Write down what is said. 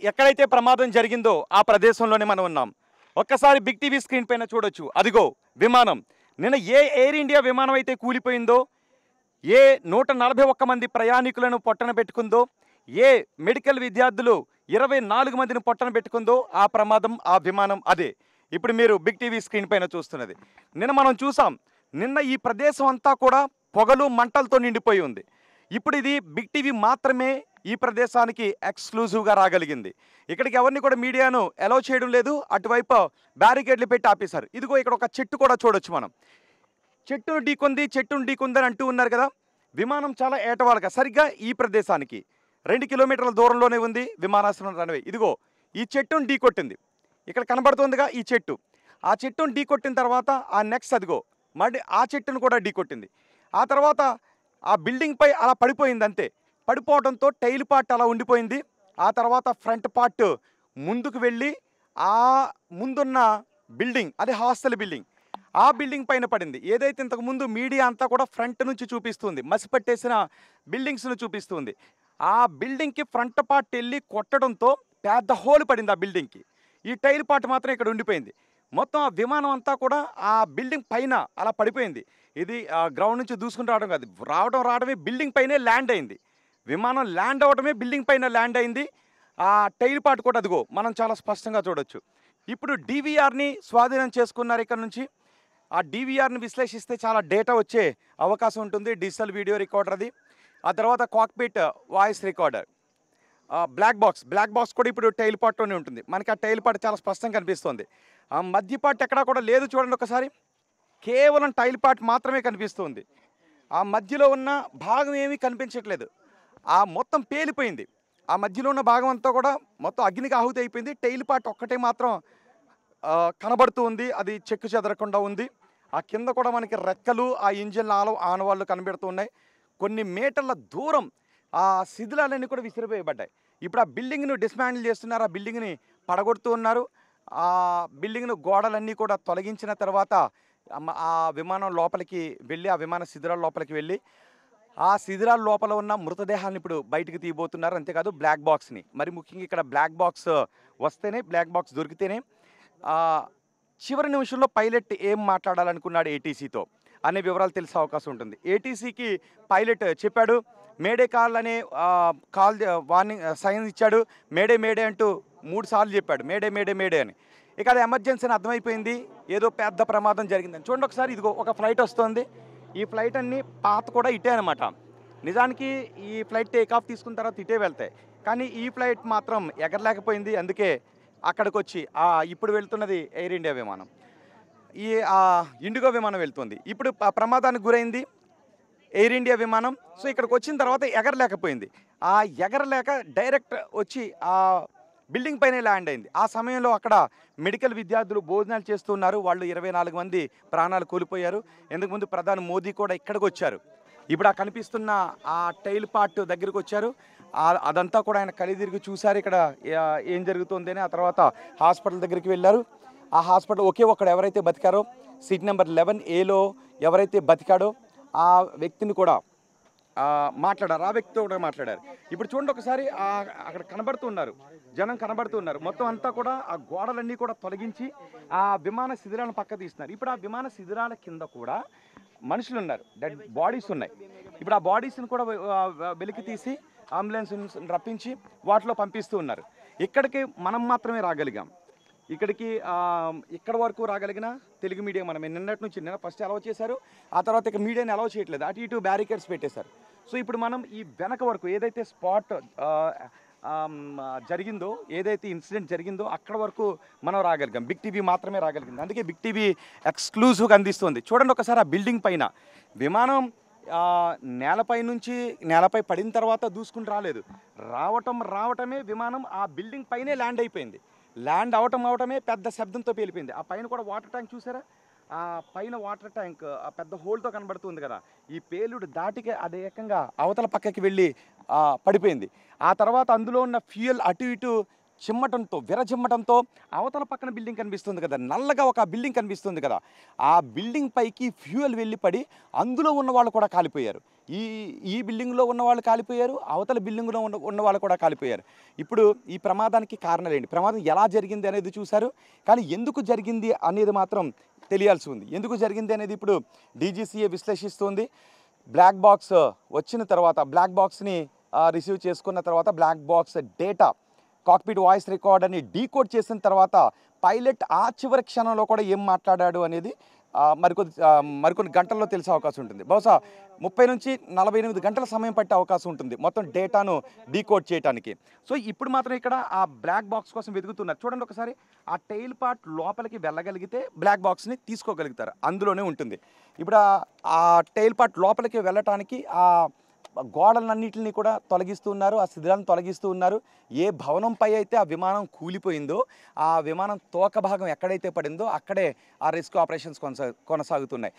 ఎక్కడైతే ప్రమాదం జరిగిందో ఆ ప్రదేశంలోనే మనం ఉన్నాం. ఒక్కసారి బిగ్ టీవీ స్క్రీన్ పైన చూడొచ్చు. అదిగో విమానం. నిన్న ఏ ఎయిర్ ఇండియా విమానం అయితే కూలిపోయిందో, ఏ 141 మంది ప్రయాణికులను పొట్టన పెట్టుకుందో, ఏ మెడికల్ విద్యార్థులు 24 మందిని పొట్టన పెట్టుకుందో ఆ ప్రమాదం, ఆ విమానం అదే ఇప్పుడు మీరు బిగ్ టీవీ స్క్రీన్ పైన చూస్తున్నది. నిన్న మనం చూసాం. నిన్న ఈ ప్రదేశం అంతా కూడా పొగలు మంటలతో నిండిపోయి ఉంది. ఇప్పుడు ఇది బిగ్ టీవీ మాత్రమే ఈ ప్రదేశానికి ఎక్స్క్లూజివ్గా రాగలిగింది. ఇక్కడికి ఎవరిని కూడా మీడియాను అలౌ చేయడం లేదు. అటువైపు బ్యారికేడ్లు పెట్టి ఆపేశారు. ఇదిగో ఇక్కడ ఒక చెట్టు కూడా చూడొచ్చు మనం. చెట్టును ఢీకొందని అంటూ ఉన్నారు కదా. విమానం చాలా ఏటవాలుగా సరిగ్గా ఈ ప్రదేశానికి 2 కిలోమీటర్ల దూరంలోనే ఉంది విమానాశ్రయం రన్వే. ఇదిగో ఈ చెట్టును ఢీకొట్టింది. ఇక్కడ కనబడుతుందిగా ఈ చెట్టు. ఆ చెట్టును ఢీకొట్టిన తర్వాత ఆ నెక్స్ట్ అదిగో మళ్ళీ ఆ చెట్టును కూడా ఢీకొట్టింది. ఆ తర్వాత ఆ బిల్డింగ్ పై అలా పడిపోయింది అంతే. పడిపోవడంతో టైల్ పార్ట్ అలా ఉండిపోయింది. ఆ తర్వాత ఫ్రంట్ పార్ట్ ముందుకు వెళ్ళి ఆ ముందున్న బిల్డింగ్, అది హాస్టల్ బిల్డింగ్, ఆ బిల్డింగ్ పైన పడింది. ఏదైతే ఇంతకుముందు మీడియా అంతా కూడా ఫ్రంట్ నుంచి చూపిస్తుంది, మసిపట్టేసిన బిల్డింగ్స్ను చూపిస్తుంది. ఆ బిల్డింగ్కి ఫ్రంట్ పార్ట్ వెళ్ళి కొట్టడంతో పెద్ద హోల్ పడింది ఆ బిల్డింగ్కి. ఈ టైల్ పార్ట్ మాత్రం ఇక్కడ ఉండిపోయింది. మొత్తం ఆ విమానం అంతా కూడా ఆ బిల్డింగ్ పైన అలా పడిపోయింది. ఇది గ్రౌండ్ నుంచి దూసుకుని రావడం కాదు, రావడమే బిల్డింగ్ పైనే ల్యాండ్ అయింది. విమానం ల్యాండ్ అవడమే బిల్డింగ్ పైన ల్యాండ్ అయింది. ఆ టైల్ పార్ట్ కూడా అదిగో మనం చాలా స్పష్టంగా చూడొచ్చు. ఇప్పుడు డీవీఆర్ని స్వాధీనం చేసుకున్నారు ఇక్కడ నుంచి. ఆ డీవీఆర్ని విశ్లేషిస్తే చాలా డేటా వచ్చే అవకాశం ఉంటుంది. డిజిటల్ వీడియో రికార్డర్ అది. ఆ తర్వాత cockpit voice recorder, black box కూడా ఇప్పుడు టైల్ పార్ట్లోనే ఉంటుంది. మనకి ఆ టైల్ పార్ట్ చాలా స్పష్టంగా కనిపిస్తుంది. ఆ మధ్య పార్ట్ ఎక్కడా కూడా లేదు చూడండి ఒకసారి. కేవలం టైల్ పార్ట్ మాత్రమే కనిపిస్తుంది. ఆ మధ్యలో ఉన్న భాగం ఏమీ కనిపించట్లేదు. ఆ మొత్తం పేలిపోయింది. ఆ మధ్యలో ఉన్న భాగం అంతా కూడా మొత్తం అగ్నికి ఆహుతి అయిపోయింది. టైల్ పార్ట్ ఒక్కటే మాత్రం కనబడుతూ ఉంది. అది చెక్కు చెదరకుండా ఉంది. ఆ కింద కూడా మనకి రెక్కలు, ఆ ఇంజిన్ ఆనవాళ్ళు కనబడుతూ ఉన్నాయి. కొన్ని మీటర్ల దూరం ఆ శిథిలాలన్నీ కూడా విసిరివేయబడ్డాయి. ఇప్పుడు ఆ బిల్డింగ్ను డిస్మాండిల్ చేస్తున్నారు. ఆ బిల్డింగ్ని పడగొడుతూ ఉన్నారు. ఆ బిల్డింగ్ను గోడలన్నీ కూడా తొలగించిన తర్వాత ఆ విమానం లోపలికి వెళ్ళి, ఆ విమాన శిథిలాల లోపలికి వెళ్ళి ఆ శిథిలాల లోపల ఉన్న మృతదేహాన్ని ఇప్పుడు బయటకు తీయబోతున్నారు. అంతేకాదు బ్లాక్ బాక్స్ని, మరి ముఖ్యంగా ఇక్కడ బ్లాక్ బాక్స్ వస్తేనే, బ్లాక్ బాక్స్ దొరికితేనే చివరి నిమిషంలో పైలట్ ఏం మాట్లాడాలనుకున్నాడు ఏటీసీతో అనే వివరాలు తెలిసే అవకాశం ఉంటుంది. ఏటీసీకి పైలట్ చెప్పాడు, మేడే కాల్ అనే కాల్ వార్నింగ్ సైన్ ఇచ్చాడు. మేడే అంటూ 3 సార్లు చెప్పాడు, మేడే అని. ఇక అది ఎమర్జెన్సీ అని అర్థమైపోయింది, ఏదో పెద్ద ప్రమాదం జరిగిందని. చూడండి ఒకసారి, ఇదిగో ఒక ఫ్లైట్ వస్తుంది. ఈ ఫ్లైట్ అన్ని పాత కూడా ఇటే అనమాట. నిజానికి ఈ ఫ్లైట్ టేక్ ఆఫ్ తీసుకున్న తర్వాత ఇటే వెళ్తాయి, కానీ ఈ ఫ్లైట్ మాత్రం ఎగరలేకపోయింది. అందుకే అక్కడికి వచ్చి ఇప్పుడు వెళ్తున్నది ఎయిర్ ఇండియా విమానం, ఈ ఇండిగో విమానం వెళ్తుంది. ఇప్పుడు ప్రమాదానికి గురైంది ఎయిర్ ఇండియా విమానం. సో ఇక్కడికి వచ్చిన తర్వాత ఎగరలేకపోయింది. ఆ ఎగరలేక డైరెక్ట్ వచ్చి ఆ బిల్డింగ్ పైనే ల్యాండ్ అయింది. ఆ సమయంలో అక్కడ మెడికల్ విద్యార్థులు భోజనాలు చేస్తున్నారు. వాళ్ళు 24 మంది ప్రాణాలు కోల్పోయారు. ఇంతకుముందు ప్రధాని మోదీ కూడా ఇక్కడికి వచ్చారు. ఇప్పుడు ఆ కనిపిస్తున్న ఆ టైల్ పార్ట్ దగ్గరికి వచ్చారు. అదంతా కూడా ఆయన కలిదిరిగి చూశారు ఇక్కడ ఏం జరుగుతుంది అని. ఆ తర్వాత హాస్పిటల్ దగ్గరికి వెళ్ళారు. ఆ హాస్పిటల్ ఒకే ఒక్కడు ఎవరైతే బతికారో, సీట్ నెంబర్ 11Aలో ఎవరైతే బతికాడో ఆ వ్యక్తిని కూడా మాట్లాడారు. ఆ వ్యక్తితో కూడా మాట్లాడారు. ఇప్పుడు చూడండి ఒకసారి, అక్కడ కనబడుతున్నారు, జనం కనబడుతున్నారు. మొత్తం అంతా కూడా ఆ గోడలన్నీ కూడా తొలగించి ఆ విమాన శిథిలాలను పక్క తీస్తున్నారు. ఇప్పుడు ఆ విమాన శిథిలాల కింద కూడా మనుషులు ఉన్నారు, డెడ్ బాడీస్ ఉన్నాయి. ఇప్పుడు ఆ బాడీస్ని కూడా వెలికి తీసి అంబులెన్స్ రప్పించి వాటిలో పంపిస్తూ ఉన్నారు. ఇక్కడికి మనం మాత్రమే రాగలిగాం. ఇక్కడ వరకు రాగలిగిన తెలుగు మీడియా మనమే. నిన్న ఫస్ట్ అలౌ చేశారు, ఆ తర్వాత ఇక మీడియాని అలౌ చేయట్లేదు. అటు ఇటు బ్యారికేడ్స్ పెట్టేశారు. సో ఇప్పుడు మనం ఈ వెనక వరకు ఏదైతే స్పాట్ జరిగిందో, ఏదైతే ఇన్సిడెంట్ జరిగిందో అక్కడ వరకు మనం రాగలిగాం. బిగ్ టీవీ మాత్రమే రాగలిగింది. అందుకే బిగ్ టీవీ ఎక్స్క్లూజివ్గా అందిస్తుంది. చూడండి ఒకసారి, ఆ బిల్డింగ్ పైన విమానం నేలపై పడిన తర్వాత దూసుకుని రాలేదు. రావటమే విమానం ఆ బిల్డింగ్ పైనే ల్యాండ్ అయిపోయింది. ల్యాండ్ అవటమే పెద్ద శబ్దంతో పేలిపోయింది. ఆ పైన కూడా వాటర్ ట్యాంక్ చూసారా, ఆ పైన వాటర్ ట్యాంక్ ఆ పెద్ద హోల్తో కనబడుతుంది కదా. ఈ పేలుడు దాటికి అది ఏకంగా అవతల పక్కకి వెళ్ళి పడిపోయింది. ఆ తర్వాత అందులో ఉన్న ఫ్యూయల్ అటు ఇటు విరజిమ్మటంతో అవతల పక్కన బిల్డింగ్ కనిపిస్తుంది కదా, నల్లగా ఒక బిల్డింగ్ కనిపిస్తుంది కదా, ఆ బిల్డింగ్ పైకి ఫ్యూయల్ వెళ్ళి పడి అందులో ఉన్న వాళ్ళు కూడా కాలిపోయారు. ఈ ఈ బిల్డింగ్లో ఉన్న వాళ్ళు కాలిపోయారు, అవతల బిల్డింగ్లో ఉన్న వాళ్ళు కూడా కాలిపోయారు. ఇప్పుడు ఈ ప్రమాదానికి కారణాలు ఏంటి, ప్రమాదం ఎలా జరిగింది అనేది చూశారు, కానీ ఎందుకు జరిగింది అనేది మాత్రం తెలియాల్సి ఉంది. ఎందుకు జరిగింది అనేది ఇప్పుడు డీజీసీఏ విశ్లేషిస్తుంది. బ్లాక్ బాక్స్ వచ్చిన తర్వాత, బ్లాక్ బాక్స్ని రిసీవ్ చేసుకున్న తర్వాత, black box data cockpit voice రికార్డర్ని డీకోడ్ చేసిన తర్వాత పైలట్ ఆ చివరి క్షణంలో కూడా ఏం మాట్లాడాడు అనేది మరికొన్ని గంటల్లో తెలిసే అవకాశం ఉంటుంది. బహుశా 30 నుంచి 48 గంటల సమయం పట్టే అవకాశం ఉంటుంది మొత్తం డేటాను డీకోడ్ చేయడానికి. సో ఇప్పుడు మాత్రం ఇక్కడ ఆ బ్లాక్ బాక్స్ కోసం వెతుకుతున్నారు. చూడండి ఒకసారి, ఆ టెయిల్ పార్ట్ లోపలికి వెళ్ళగలిగితే బ్లాక్ బాక్స్ని తీసుకోగలుగుతారు, అందులోనే ఉంటుంది. ఇప్పుడు ఆ టెయిల్ పార్ట్ లోపలికి వెళ్ళటానికి ఆ గోడలన్నింటినీ కూడా తొలగిస్తూ ఉన్నారు, ఆ శిథిలాలను తొలగిస్తూ ఉన్నారు. ఏ భవనంపై అయితే ఆ విమానం కూలిపోయిందో, ఆ విమానం తోక భాగం ఎక్కడైతే పడిందో అక్కడే ఆ రెస్క్యూ ఆపరేషన్స్ కొనసాగుతున్నాయి.